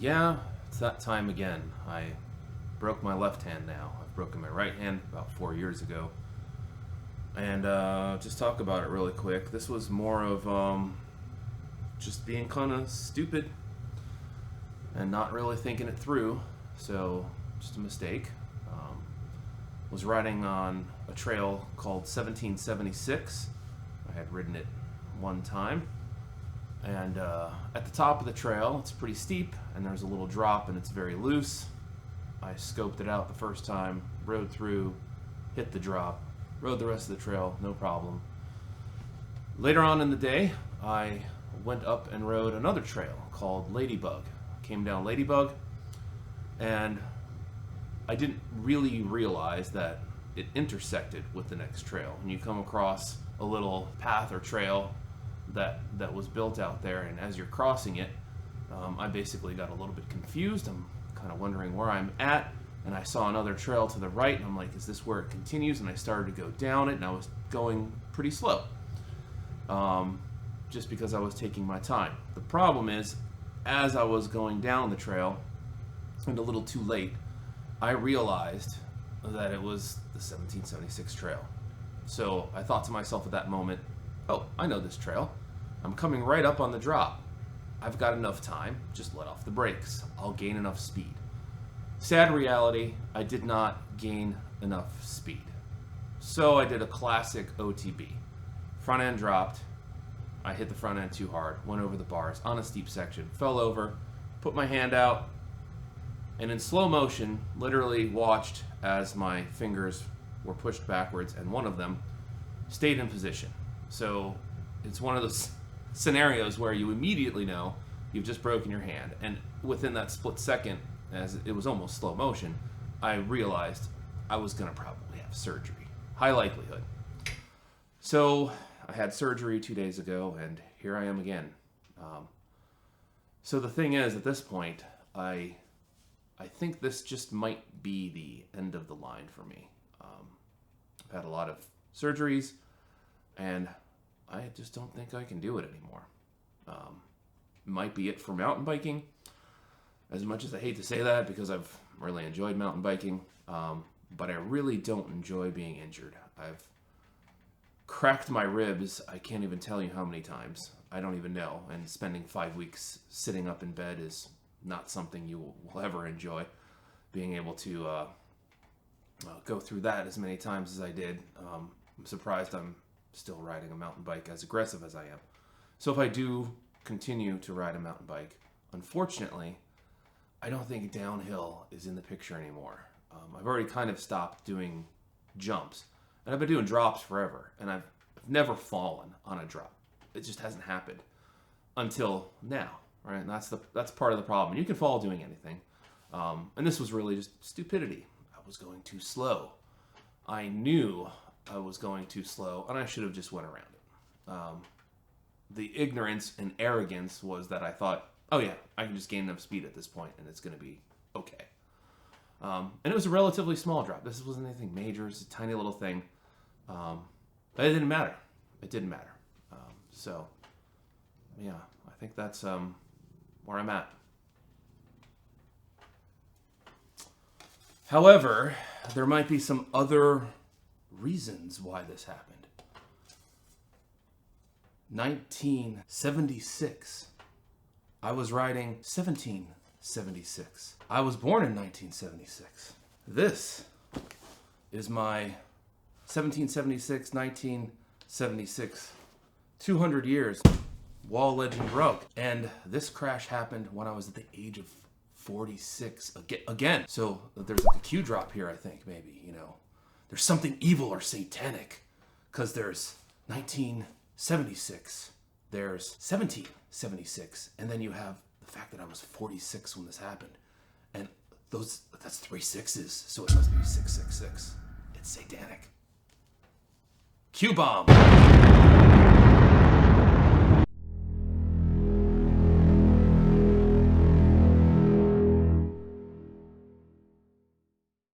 Yeah, it's that time again. I broke my left hand now. I've broken my right hand about 4 years ago. And just talk about it really quick. This was more of just being kind of stupid and not really thinking it through. So, just a mistake. Was riding on a trail called 1776. I had ridden it one time. And at the top of the trail, it's pretty steep, and there's a little drop, and it's very loose. I scoped it out the first time, rode through, hit the drop, rode the rest of the trail, no problem. Later on in the day, I went up and rode another trail called Ladybug. Came down Ladybug, and I didn't really realize that it intersected with the next trail. And you come across a little path or trail that was built out there, and as you're crossing it, I basically got a little bit confused. I'm kind of wondering where I'm at, and I saw another trail to the right, and I'm like, is this where it continues? And I started to go down it, and I was going pretty slow, just because I was taking my time. The problem is, as I was going down the trail, and a little too late, I realized that it was the 1776 trail. So I thought to myself at that moment, oh, I know this trail. I'm coming right up on the drop. I've got enough time. Just let off the brakes. I'll gain enough speed. Sad reality, I did not gain enough speed. So I did a classic OTB. Front end dropped. I hit the front end too hard, went over the bars on a steep section, fell over, put my hand out, and in slow motion, literally watched as my fingers were pushed backwards, and one of them stayed in position. So it's one of those scenarios where you immediately know you've just broken your hand. And within that split second, as it was almost slow motion, I realized I was going to probably have surgery. High likelihood. So I had surgery 2 days ago, and here I am again. So the thing is, at this point, I think this just might be the end of the line for me. I've had a lot of surgeries, and I just don't think I can do it anymore. Might be it for mountain biking. As much as I hate to say that, because I've really enjoyed mountain biking, but I really don't enjoy being injured. I've cracked my ribs, I can't even tell you how many times. I don't even know. And spending 5 weeks sitting up in bed is not something you will ever enjoy. Being able to go through that as many times as I did. I'm surprised I'm still riding a mountain bike as aggressive as I am. So if I do continue to ride a mountain bike, unfortunately, I don't think downhill is in the picture anymore. I've already kind of stopped doing jumps, and I've been doing drops forever, and I've never fallen on a drop. It just hasn't happened until now, right? And that's part of the problem. And you can fall doing anything, and this was really just stupidity. I was going too slow. I knew I was going too slow, and I should have just went around it. The ignorance and arrogance was that I thought, oh yeah, I can just gain enough speed at this point, and it's going to be okay. And it was a relatively small drop. This wasn't anything major. It's a tiny little thing. But it didn't matter. It didn't matter. So, yeah, I think that's where I'm at. However, there might be some other reasons why this happened. 1976. I was riding 1776. I was born in 1976. This is my 1776, 1976, 200 years wall legend broke. And this crash happened when I was at the age of 46 again. So there's like a Q drop here, I think, maybe, you know. There's something evil or satanic, because there's 1976, there's 1776, and then you have the fact that I was 46 when this happened. And that's 3 sixes, so it must be 666. It's satanic. Q-bomb!